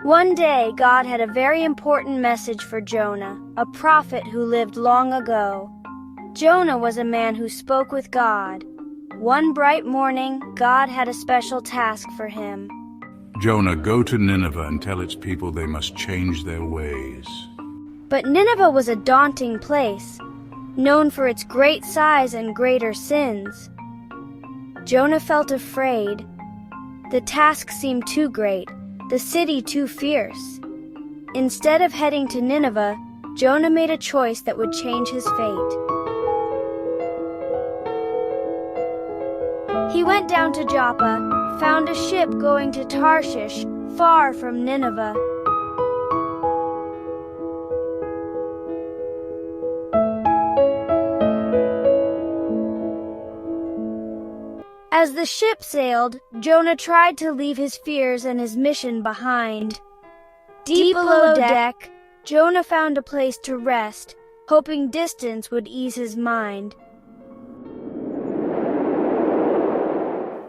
One day, God had a very important message for Jonah, a prophet who lived long ago. Jonah was a man who spoke with God. One bright morning, God had a special task for him. Jonah, go to Nineveh and tell its people they must change their ways. But Nineveh was a daunting place, known for its great size and greater sins. Jonah felt afraid. The task seemed too great, the city too fierce. Instead of heading to Nineveh, Jonah made a choice that would change his fate. He went down to Joppa, found a ship going to Tarshish, far from Nineveh. As the ship sailed, Jonah tried to leave his fears and his mission behind. Deep below deck, Jonah found a place to rest, hoping distance would ease his mind.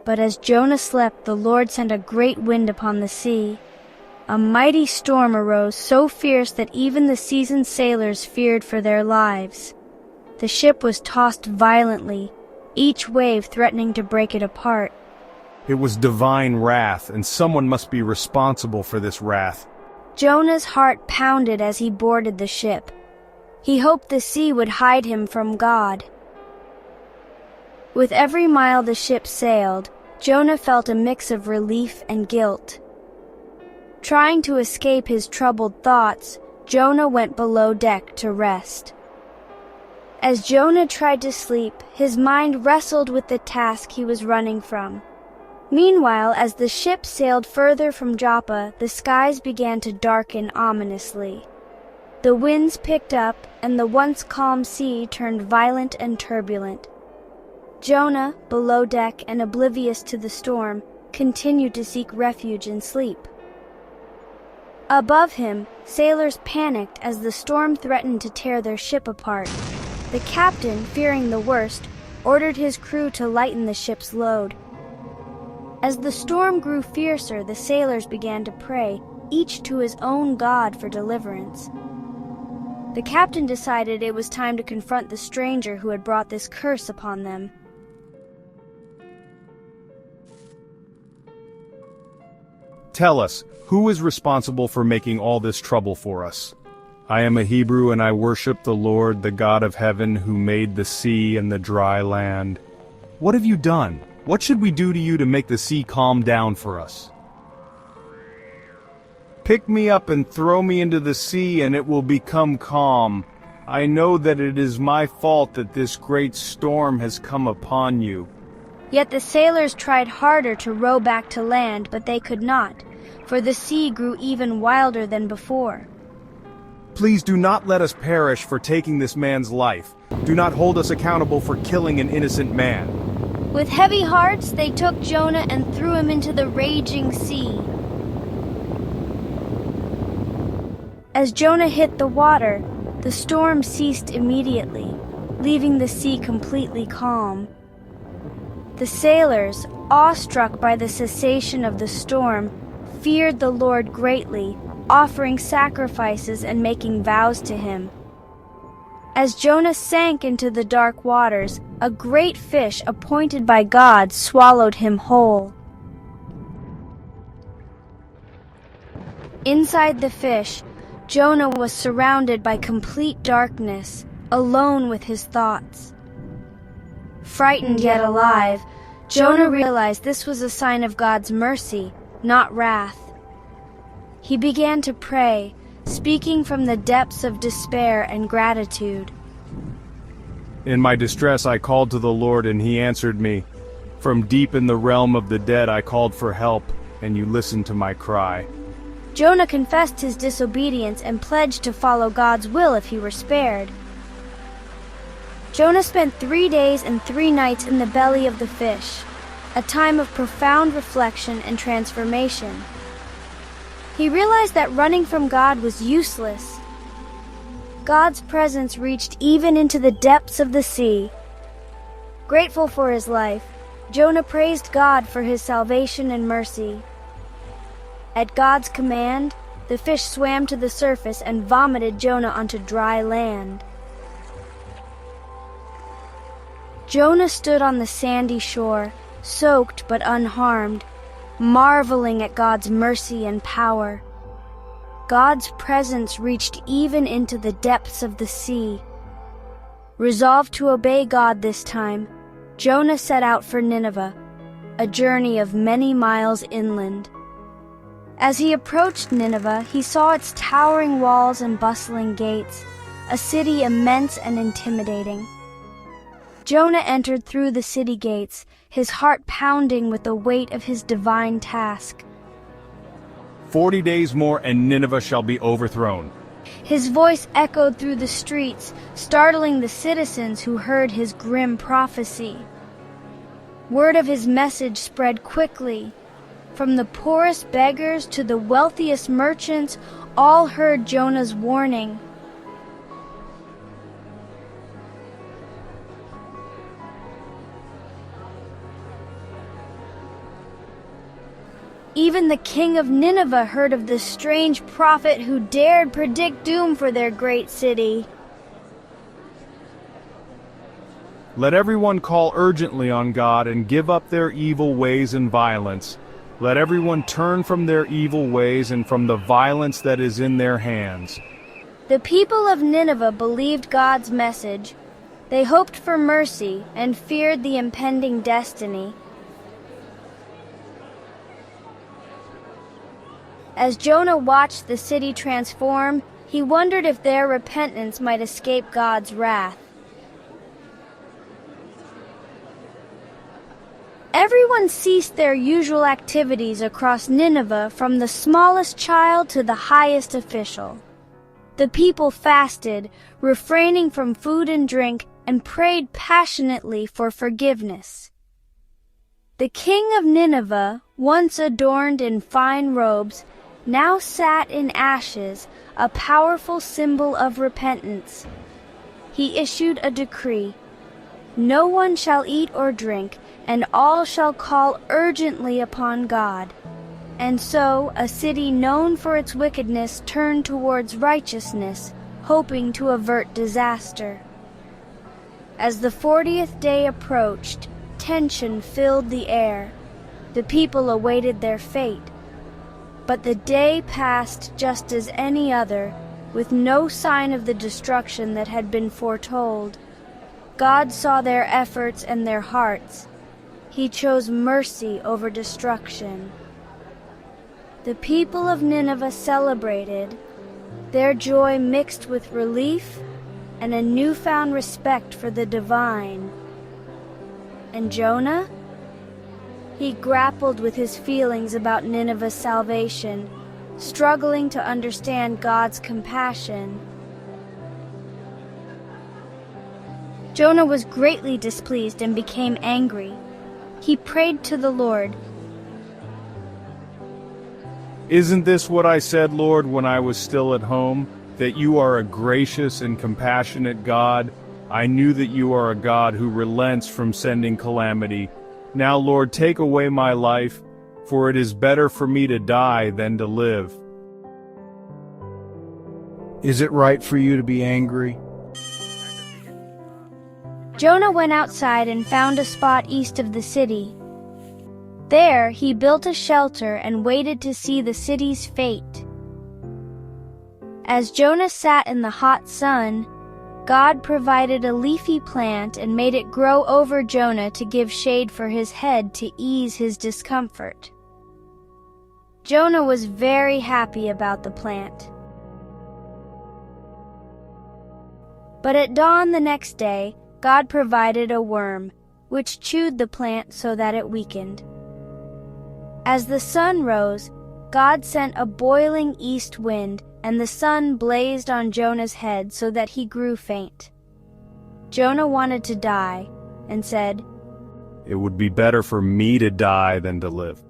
But as Jonah slept, the Lord sent a great wind upon the sea. A mighty storm arose, so fierce that even the seasoned sailors feared for their lives. The ship was tossed violently, each wave threatening to break it apart. It was divine wrath, and someone must be responsible for this wrath. Jonah's heart pounded as he boarded the ship. He hoped the sea would hide him from God. With every mile the ship sailed, Jonah felt a mix of relief and guilt. Trying to escape his troubled thoughts, Jonah went below deck to rest. As Jonah tried to sleep, his mind wrestled with the task he was running from. Meanwhile, as the ship sailed further from Joppa, the skies began to darken ominously. The winds picked up, and the once calm sea turned violent and turbulent. Jonah, below deck and oblivious to the storm, continued to seek refuge in sleep. Above him, sailors panicked as the storm threatened to tear their ship apart. The captain, fearing the worst, ordered his crew to lighten the ship's load. As the storm grew fiercer, the sailors began to pray, each to his own god for deliverance. The captain decided it was time to confront the stranger who had brought this curse upon them. Tell us, who is responsible for making all this trouble for us? I am a Hebrew and I worship the Lord, the God of heaven, who made the sea and the dry land. What have you done? What should we do to you to make the sea calm down for us? Pick me up and throw me into the sea and it will become calm. I know that it is my fault that this great storm has come upon you. Yet the sailors tried harder to row back to land, but they could not, for the sea grew even wilder than before. Please do not let us perish for taking this man's life. Do not hold us accountable for killing an innocent man. With heavy hearts, they took Jonah and threw him into the raging sea. As Jonah hit the water, the storm ceased immediately, leaving the sea completely calm. The sailors, awestruck by the cessation of the storm, feared the Lord greatly, offering sacrifices and making vows to him. As Jonah sank into the dark waters, a great fish appointed by God swallowed him whole. Inside the fish, Jonah was surrounded by complete darkness, alone with his thoughts. Frightened yet alive, Jonah realized this was a sign of God's mercy, not wrath. He began to pray, speaking from the depths of despair and gratitude. In my distress I called to the Lord and he answered me. From deep in the realm of the dead I called for help, and you listened to my cry. Jonah confessed his disobedience and pledged to follow God's will if he were spared. Jonah spent 3 days and 3 nights in the belly of the fish, a time of profound reflection and transformation. He realized that running from God was useless. God's presence reached even into the depths of the sea. Grateful for his life, Jonah praised God for his salvation and mercy. At God's command, the fish swam to the surface and vomited Jonah onto dry land. Jonah stood on the sandy shore, soaked but unharmed, marveling at God's mercy and power. God's presence reached even into the depths of the sea. Resolved to obey God this time, Jonah set out for Nineveh, a journey of many miles inland. As he approached Nineveh, he saw its towering walls and bustling gates, a city immense and intimidating. Jonah entered through the city gates, his heart pounding with the weight of his divine task. 40 days more and Nineveh shall be overthrown. His voice echoed through the streets, startling the citizens who heard his grim prophecy. Word of his message spread quickly. From the poorest beggars to the wealthiest merchants, all heard Jonah's warning. Even the king of Nineveh heard of the strange prophet who dared predict doom for their great city. Let everyone call urgently on God and give up their evil ways and violence. Let everyone turn from their evil ways and from the violence that is in their hands. The people of Nineveh believed God's message. They hoped for mercy and feared the impending destiny. As Jonah watched the city transform, he wondered if their repentance might escape God's wrath. Everyone ceased their usual activities across Nineveh, from the smallest child to the highest official. The people fasted, refraining from food and drink, and prayed passionately for forgiveness. The king of Nineveh, once adorned in fine robes, now sat in ashes, a powerful symbol of repentance. He issued a decree: "No one shall eat or drink, and all shall call urgently upon God." And so a city known for its wickedness turned towards righteousness, hoping to avert disaster. As the 40th day approached, tension filled the air. The people awaited their fate. But the day passed just as any other, with no sign of the destruction that had been foretold. God saw their efforts and their hearts. He chose mercy over destruction. The people of Nineveh celebrated, their joy mixed with relief and a newfound respect for the divine. And Jonah? He grappled with his feelings about Nineveh's salvation, struggling to understand God's compassion. Jonah was greatly displeased and became angry. He prayed to the Lord. Isn't this what I said, Lord, when I was still at home? That you are a gracious and compassionate God? I knew that you are a God who relents from sending calamity. Now, Lord, take away my life, for it is better for me to die than to live. Is it right for you to be angry? Jonah went outside and found a spot east of the city. There he built a shelter and waited to see the city's fate. As Jonah sat in the hot sun, God provided a leafy plant and made it grow over Jonah to give shade for his head to ease his discomfort. Jonah was very happy about the plant. But at dawn the next day, God provided a worm, which chewed the plant so that it weakened. As the sun rose, God sent a boiling east wind, and the sun blazed on Jonah's head so that he grew faint. Jonah wanted to die, and said, "It would be better for me to die than to live."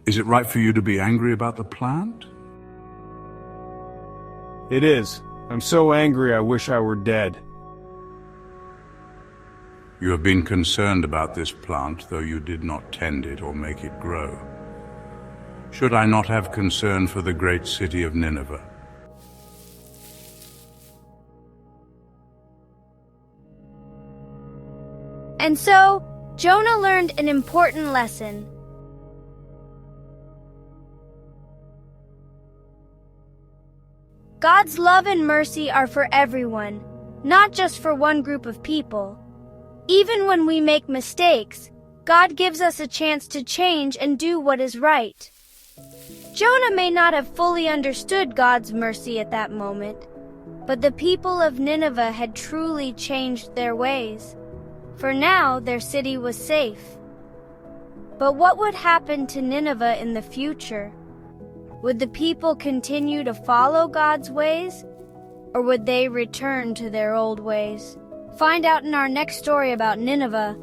Is it right for you to be angry about the plant? It is. I'm so angry I wish I were dead. You have been concerned about this plant, though you did not tend it or make it grow. Should I not have concern for the great city of Nineveh? And so, Jonah learned an important lesson. God's love and mercy are for everyone, not just for one group of people. Even when we make mistakes, God gives us a chance to change and do what is right. Jonah may not have fully understood God's mercy at that moment, but the people of Nineveh had truly changed their ways. For now, their city was safe. But what would happen to Nineveh in the future? Would the people continue to follow God's ways, or would they return to their old ways? Find out in our next story about Nineveh.